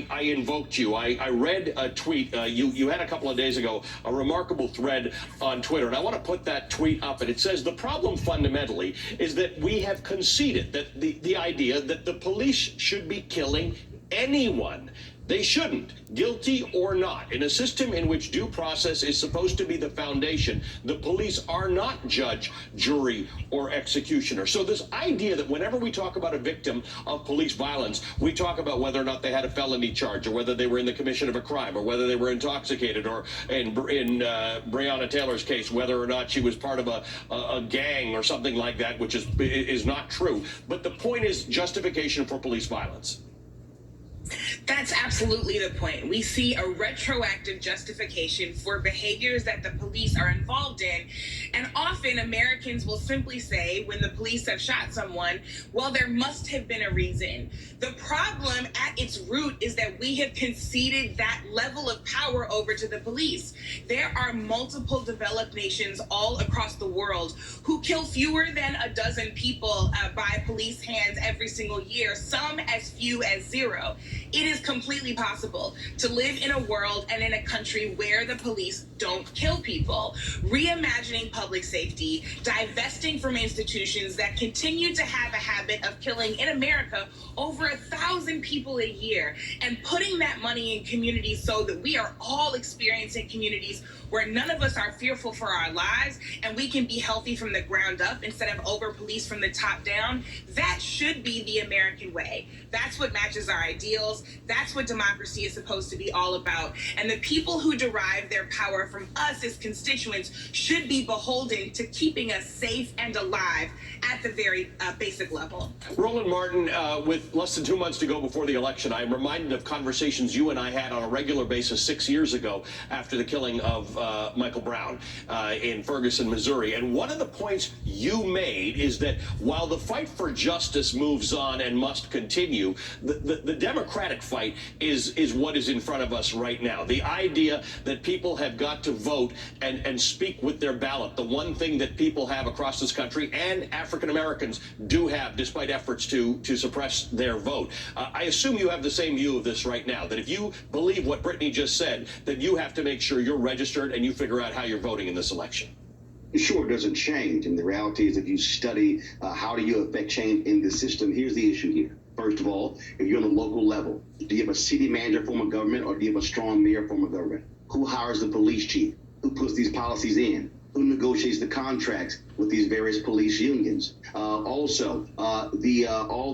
I invoked you. I read a tweet you had a couple of days ago, a remarkable thread on Twitter, and I want to put that tweet up. And it says the problem fundamentally is that we have conceded that the idea that the police should be killing anyone. They shouldn't, guilty or not. In a system in which due process is supposed to be the foundation, the police are not judge, jury, or executioner. So this idea that whenever we talk about a victim of police violence, we talk about whether or not they had a felony charge, or whether they were in the commission of a crime, or whether they were intoxicated, or in Breonna Taylor's case, whether or not she was part of a gang or something like that, which is not true. But the point is justification for police violence. That's absolutely the point. We see a retroactive justification for behaviors that the police are involved in. And often Americans will simply say, when the police have shot someone, well, there must have been a reason. The problem at its root is that we have conceded that level of power over to the police. There are multiple developed nations all across the world who kill fewer than a dozen people by police hands every single year, some as few as 0. It is completely possible to live in a world and in a country where the police don't kill people. Reimagining public safety, divesting from institutions that continue to have a habit of killing in America over 1,000 people a year, and putting that money in communities so that we are all experiencing communities where none of us are fearful for our lives and we can be healthy from the ground up instead of over-policed from the top down. That should be the American way. That's what matches our ideals. That's what democracy is supposed to be all about. And the people who derive their power from us as constituents should be beholden to keeping us safe and alive at the very basic level. Roland Martin, with less than 2 months to go before the election, I am reminded of conversations you and I had on a regular basis 6 years ago after the killing of Michael Brown in Ferguson, Missouri. And one of the points you made is that while the fight for justice moves on and must continue, the Democratic fight is what is in front of us right now. The idea that people have got to vote and speak with their ballot, the one thing that people have across this country and African Americans do have, despite efforts to suppress their vote. I assume you have the same view of this right now, that if you believe what Britney just said, then you have to make sure you're registered and you figure out how you're voting in this election. Sure, it doesn't change. And the reality is, if you study how do you affect change in the system, here's the issue here. First of all, if you're on a local level, do you have a city manager form of government, or do you have a strong mayor form of government? Who hires the police chief? Who puts these policies in? Who negotiates the contracts with these various police unions? Also, all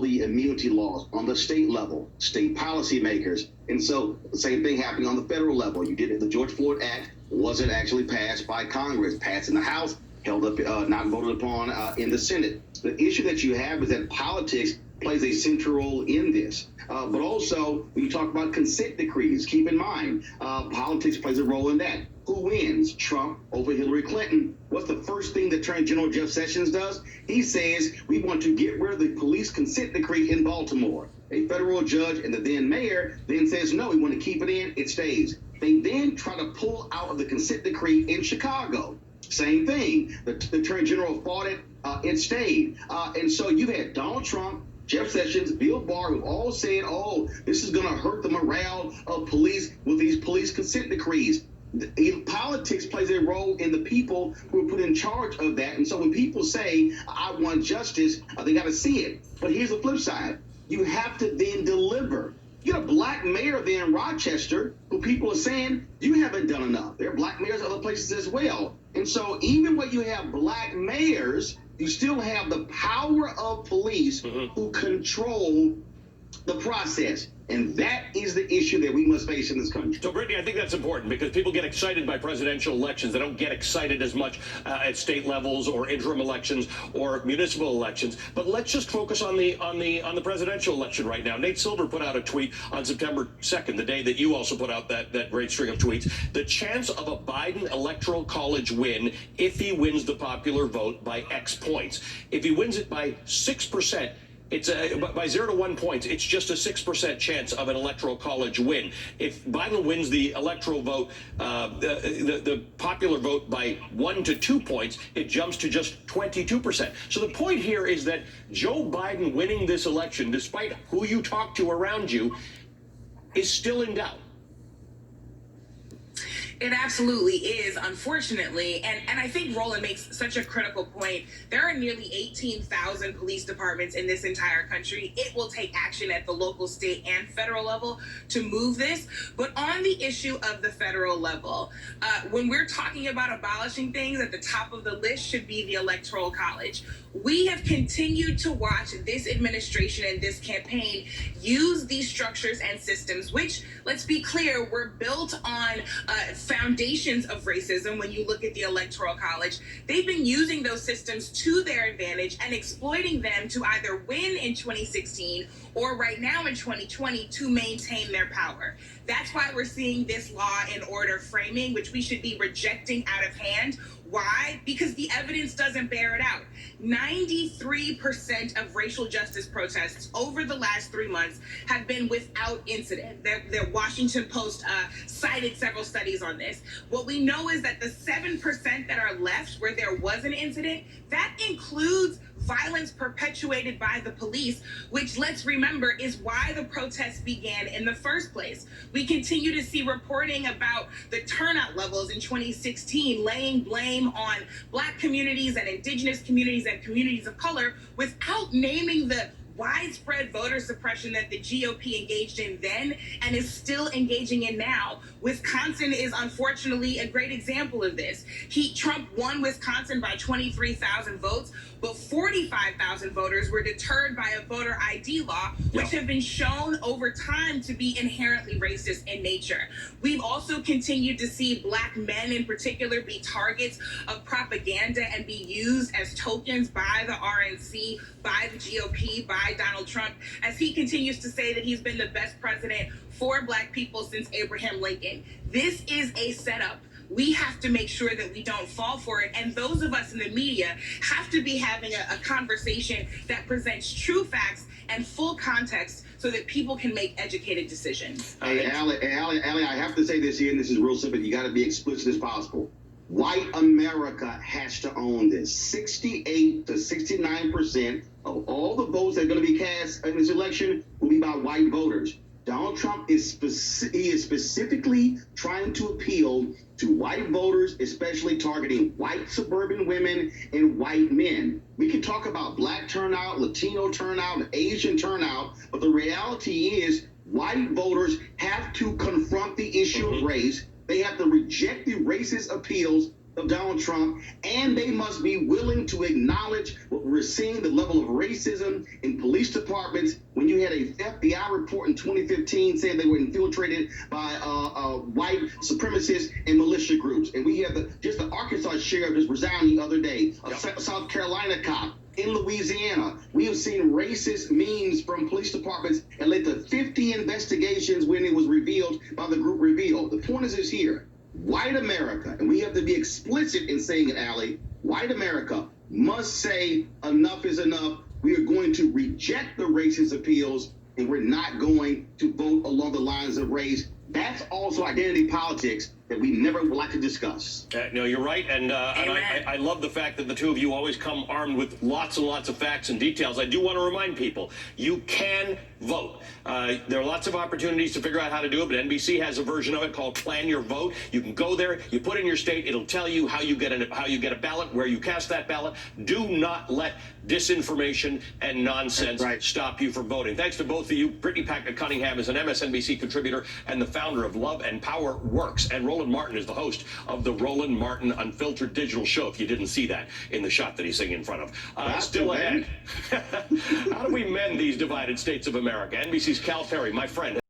the immunity laws on the state level, state policymakers. And so the same thing happening on the federal level. You did it. The George Floyd Act wasn't actually passed by Congress, passed in the House, held up, not voted upon in the Senate. The issue that you have is that politics plays a central role in this. But also, when you talk about consent decrees, keep in mind, politics plays a role in that. Who wins? Trump over Hillary Clinton. What's the first thing that Attorney General Jeff Sessions does? He says, we want to get rid of the police consent decree in Baltimore. A federal judge and the then mayor then says, no, we want to keep it in, it stays. They then try to pull out of the consent decree in Chicago. Same thing. The Attorney General fought it, it stayed. And so you had Donald Trump, Jeff Sessions, Bill Barr, who all said, oh, this is going to hurt the morale of police with these police consent decrees. Politics plays a role in the people who are put in charge of that. And so when people say, I want justice, they got to see it. But here's the flip side. You have to then deliver. You got a black mayor there in Rochester who people are saying, you haven't done enough. There are black mayors other places as well. And so even when you have black mayors, you still have the power of police who control the process. And that is the issue that we must face in this country. So, Brittany, I think that's important because people get excited by presidential elections. They don't get excited as much at state levels or interim elections or municipal elections. But let's just focus on the presidential election right now. Nate Silver put out a tweet on September 2nd, the day that you also put out that great string of tweets. The chance of a Biden electoral college win if he wins the popular vote by X points. If he wins it by 6%, it's by 0 to 1 points. It's just a 6% chance of an electoral college win. If Biden wins the electoral vote, the popular vote by 1 to 2 points, it jumps to just 22%. So the point here is that Joe Biden winning this election, despite who you talk to around you, is still in doubt. It absolutely is, unfortunately. And I think Roland makes such a critical point. There are nearly 18,000 police departments in this entire country. It will take action at the local, state, and federal level to move this. But on the issue of the federal level, when we're talking about abolishing things, at the top of the list should be the Electoral College. We have continued to watch this administration and this campaign use these structures and systems, which, let's be clear, were built on foundations of racism. When you look at the Electoral College, they've been using those systems to their advantage and exploiting them to either win in 2016 or right now in 2020 to maintain their power. That's why we're seeing this law and order framing, which we should be rejecting out of hand. Why? Because the evidence doesn't bear it out. 93% of racial justice protests over the last 3 months have been without incident. The Washington Post cited several studies on this. What we know is that the 7% that are left where there was an incident, that includes violence perpetuated by the police, which, let's remember, is why the protests began in the first place. We continue to see reporting about the turnout levels in 2016, laying blame on Black communities and Indigenous communities and communities of color without naming the widespread voter suppression that the GOP engaged in then and is still engaging in now. Wisconsin is unfortunately a great example of this. Trump won Wisconsin by 23,000 votes, but 45,000 voters were deterred by a voter ID law, which have been shown over time to be inherently racist in nature. We've also continued to see Black men in particular be targets of propaganda and be used as tokens by the RNC, by the GOP, by Donald Trump, as he continues to say that he's been the best president for Black people since Abraham Lincoln. This is a setup. We have to make sure that we don't fall for it. And those of us in the media have to be having a conversation that presents true facts and full context so that people can make educated decisions. Hey, Allie, I have to say this here, and this is real simple. You got to be explicit as possible. White America has to own this. 68 to 69% of all the votes that are going to be cast in this election will be by white voters. Donald Trump is specifically trying to appeal to white voters, especially targeting white suburban women and white men. We can talk about Black turnout, Latino turnout, Asian turnout, but the reality is white voters have to confront the issue of race. They have to reject the racist appeals of Donald Trump, and they must be willing to acknowledge what we're seeing, the level of racism in police departments. When you had a FBI report in 2015 saying they were infiltrated by white supremacists and militia groups, and we have the Arkansas sheriff just resigned the other day, a South Carolina cop. In Louisiana, we have seen racist memes from police departments and led to 50 investigations when it was revealed by the group Reveal. The point is this here. White America, and we have to be explicit in saying it, Allie, white America must say enough is enough. We are going to reject the racist appeals, and we're not going to vote along the lines of race. That's also identity politics that we never would like to discuss. No, you're right, and I love the fact that the two of you always come armed with lots and lots of facts and details. I do want to remind people, you can vote. There are lots of opportunities to figure out how to do it, but NBC has a version of it called Plan Your Vote. You can go there, you put in your state, it'll tell you how you get a ballot, where you cast that ballot. Do not let disinformation and nonsense stop you from voting. Thanks to both of you. Britney Packnett Cunningham is an MSNBC contributor and the founder of Love and Power Works, and Roland Martin is the host of the Roland Martin Unfiltered Digital Show, if you didn't see that in the shot that he's sitting in front of. Still ahead. How do we mend these divided states of America? NBC's Cal Perry, my friend.